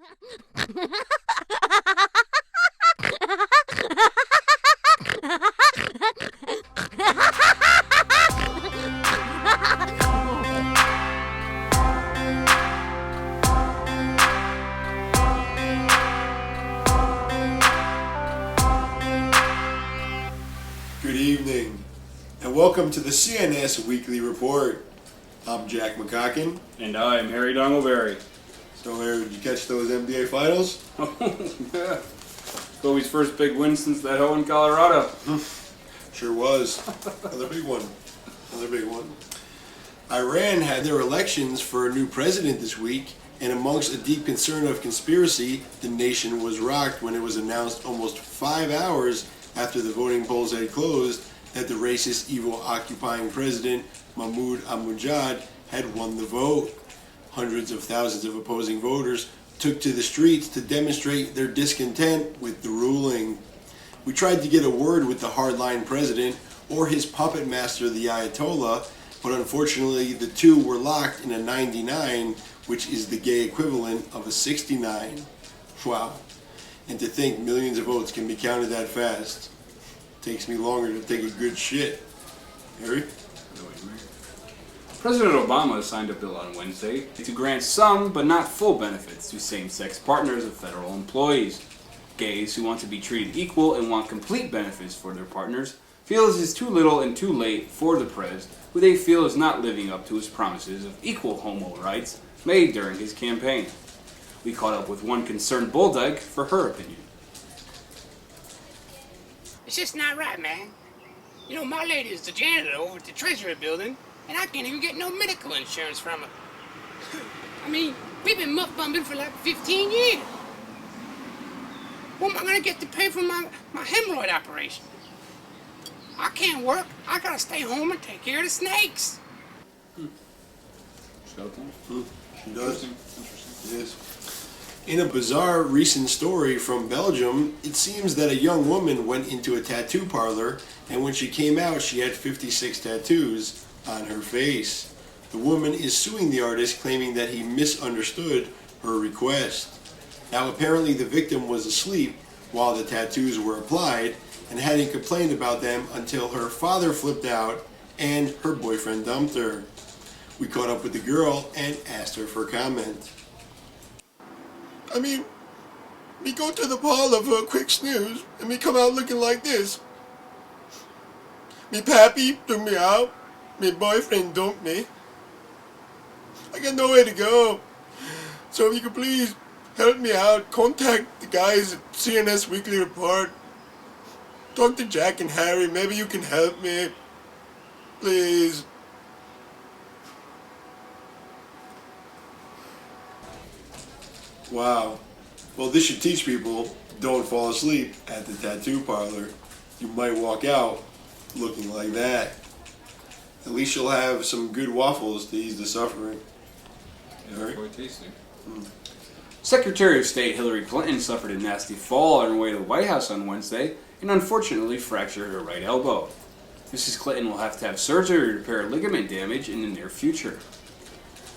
Good evening, and welcome to the CNS Weekly Report. I'm Jack McCocken. And I'm Harry Dunglebarry. So, Harry, did you catch those NBA Finals? Oh, yeah. Kobe's first big win since that hoe in Colorado. Sure was. Another big one. Iran had their elections for a new president this week, and amongst a deep concern of conspiracy, the nation was rocked when it was announced almost 5 hours after the voting polls had closed that the racist, evil, occupying president, Mahmoud Ahmadinejad, had won the vote. Hundreds of thousands of opposing voters took to the streets to demonstrate their discontent with the ruling. We tried to get a word with the hardline president or his puppet master, the Ayatollah, but unfortunately the two were locked in a 99, which is the gay equivalent of a 69. Wow. And to think millions of votes can be counted that fast. Takes me longer to take a good shit. Harry? President Obama signed a bill on Wednesday to grant some, but not full, benefits to same-sex partners of federal employees. Gays who want to be treated equal and want complete benefits for their partners feel this is too little and too late for the Prez, who they feel is not living up to his promises of equal homo rights made during his campaign. We caught up with one concerned Bulldog for her opinion. It's just not right, man. You know, my lady is the janitor over at the Treasury building, and I can't even get no medical insurance from her. I mean, we've been muff bumping for like 15 years. Where am I gonna get to pay for my hemorrhoid operation? I can't work. I gotta stay home and take care of the snakes. She does. Yes. In a bizarre recent story from Belgium, it seems that a young woman went into a tattoo parlor, and when she came out, she had 56 tattoos on her face. The woman is suing the artist, claiming that he misunderstood her request. Now, apparently the victim was asleep while the tattoos were applied and hadn't complained about them until her father flipped out and her boyfriend dumped her. We caught up with the girl and asked her for comment. I mean, we go to the parlor for a quick snooze, and we come out looking like this. Me pappy took me out, me boyfriend dumped me. I got nowhere to go. So if you could please help me out, contact the guys at CNS Weekly Report. Talk to Jack and Harry, maybe you can help me. Please. Wow. Well, this should teach people, don't fall asleep at the tattoo parlor. You might walk out looking like that. At least you'll have some good waffles to ease the suffering. Yeah, right? Quite tasty. Secretary of State Hillary Clinton suffered a nasty fall on her way to the White House on Wednesday and unfortunately fractured her right elbow. Mrs. Clinton will have to have surgery to repair ligament damage in the near future.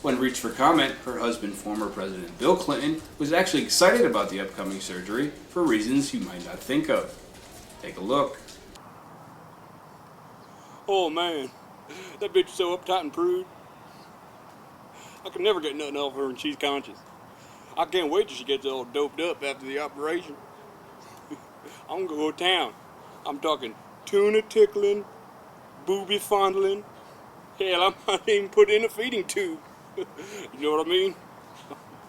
When reached for comment, her husband, former President Bill Clinton, was actually excited about the upcoming surgery for reasons you might not think of. Take a look. Oh man, that bitch is so uptight and prude. I can never get nothing off her when she's conscious. I can't wait till she gets all doped up after the operation. I'm gonna go to town. I'm talking tuna tickling, booby fondling. Hell, I might even put in a feeding tube. You know what I mean?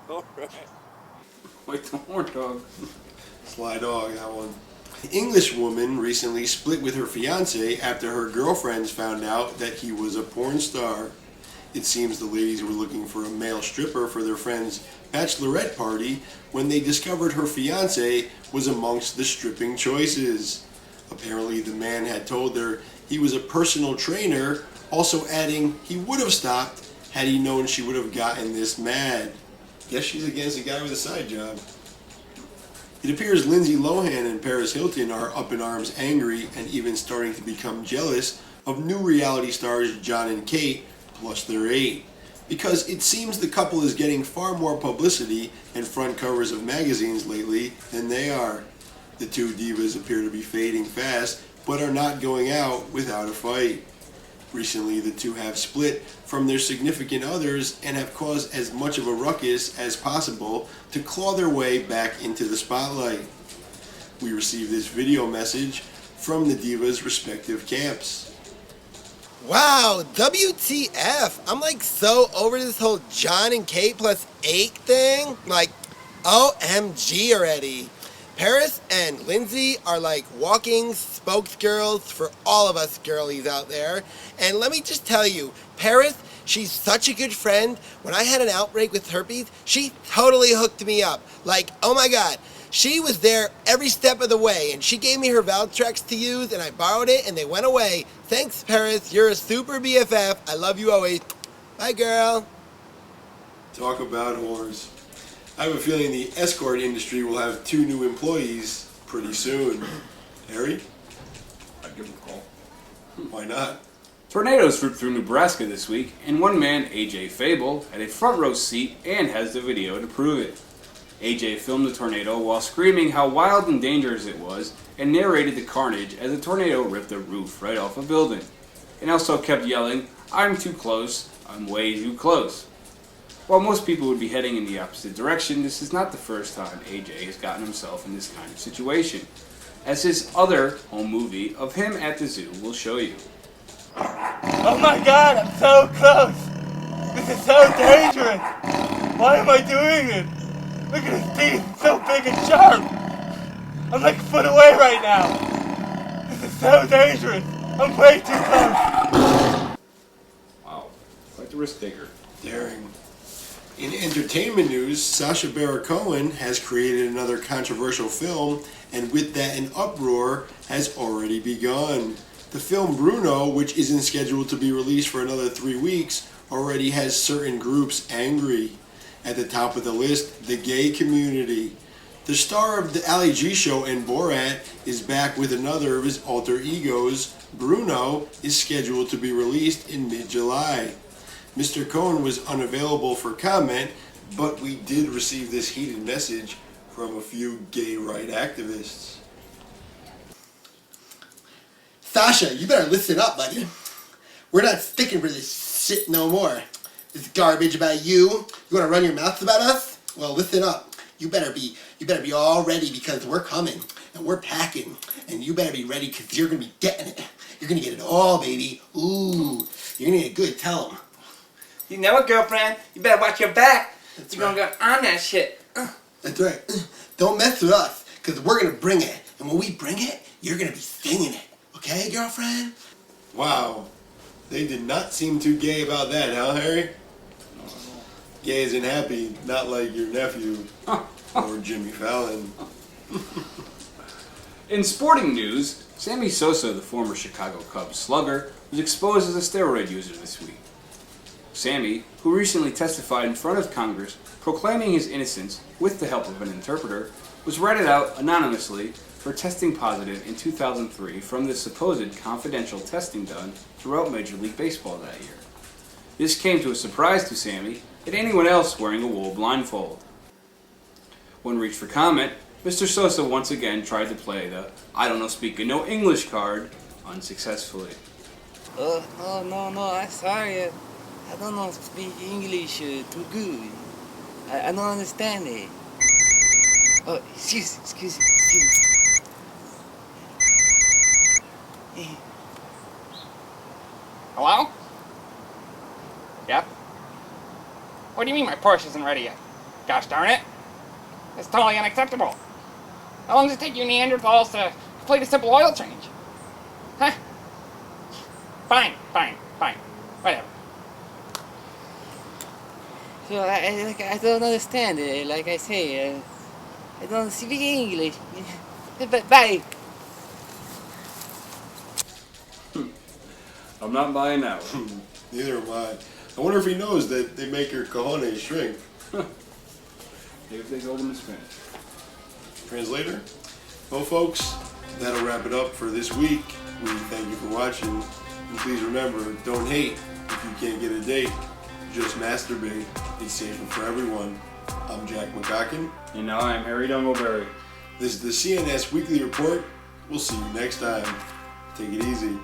All right. Like the horn dog. Sly dog, that one. An English woman recently split with her fiancé after her girlfriends found out that he was a porn star. It seems the ladies were looking for a male stripper for their friend's bachelorette party when they discovered her fiancé was amongst the stripping choices. Apparently the man had told her he was a personal trainer, also adding he would have stopped had he known she would have gotten this mad. Guess she's against a guy with a side job. It appears Lindsey Lohan and Paris Hilton are up in arms, angry, and even starting to become jealous of new reality stars John and Kate, plus their 8. because it seems the couple is getting far more publicity and front covers of magazines lately than they are. The two divas appear to be fading fast, but are not going out without a fight. Recently, the two have split from their significant others and have caused as much of a ruckus as possible to claw their way back into the spotlight. We received this video message from the divas' respective camps. Wow, WTF. I'm like so over this whole John and Kate plus 8 thing. Like, OMG already. Paris and Lindsey are like walking spokesgirls for all of us girlies out there. And let me just tell you, Paris, she's such a good friend. When I had an outbreak with herpes, she totally hooked me up. Like, oh my God. She was there every step of the way, and she gave me her Valtrex to use, and I borrowed it, and they went away. Thanks, Paris. You're a super BFF. I love you always. Bye, girl. Talk about whores. I have a feeling the escort industry will have 2 new employees pretty soon. Harry? I'd give him a call. Why not? Tornadoes ripped through Nebraska this week, and one man, AJ Fable, had a front row seat and has the video to prove it. AJ filmed the tornado while screaming how wild and dangerous it was and narrated the carnage as the tornado ripped the roof right off a building. And also kept yelling, "I'm too close, I'm way too close." While most people would be heading in the opposite direction, this is not the first time AJ has gotten himself in this kind of situation, as his other home movie of him at the zoo will show you. Oh my God, I'm so close! This is so dangerous! Why am I doing this? Look at his teeth, so big and sharp! I'm like a foot away right now! This is so dangerous! I'm way too close! Wow, quite the risk taker. Daring. In entertainment news, Sacha Baron Cohen has created another controversial film, and with that an uproar has already begun. The film Bruno, which isn't scheduled to be released for another 3 weeks, already has certain groups angry. At the top of the list, the gay community. The star of the Ali G show and Borat is back with another of his alter egos. Bruno is scheduled to be released in mid-July. Mr. Cohen was unavailable for comment, but we did receive this heated message from a few gay right activists. Sasha, you better listen up, buddy. We're not sticking for this shit no more. This garbage about you. You want to run your mouth about us? Well, listen up. You better be all ready because we're coming and we're packing, and you better be ready because you're gonna be getting it. You're gonna get it all, baby. Ooh, you're gonna get good. Tell them. You know what, girlfriend? You better watch your back. That's You're gonna go on that shit. That's right. Don't mess with us because we're gonna bring it, and when we bring it, you're gonna be singing it. Okay, girlfriend? Wow, they did not seem too gay about that, huh, Harry? Gay isn't happy, not like your nephew or Jimmy Fallon. In sporting news, Sammy Sosa, the former Chicago Cubs slugger, was exposed as a steroid user this week. Sammy, who recently testified in front of Congress proclaiming his innocence with the help of an interpreter, was ratted out anonymously for testing positive in 2003 from the supposed confidential testing done throughout Major League Baseball that year. This came to a surprise to Sammy and anyone else wearing a wool blindfold. When reached for comment, Mr. Sosa once again tried to play the "I don't know speaking no English" card unsuccessfully. No, I'm sorry. I don't know speak English too good. I don't understand it. Oh, excuse me. Hello? Yep. What do you mean my Porsche isn't ready yet? Gosh darn it. That's totally unacceptable. How long does it take you Neanderthals to complete a simple oil change? Huh? Fine. Whatever. So I don't understand it. Like I say, I don't speak English. Bye. I'm not buying that one. Neither am I. I wonder if he knows that they make your cojones shrink. Maybe they told him in Spanish. Translator? Well, folks, that'll wrap it up for this week. We thank you for watching. And please remember, don't hate if you can't get a date. just masturbate. It's safer for everyone. I'm Jack McCocken. And now I'm Harry Dunglebarry. This is the CNS Weekly Report. We'll see you next time. Take it easy.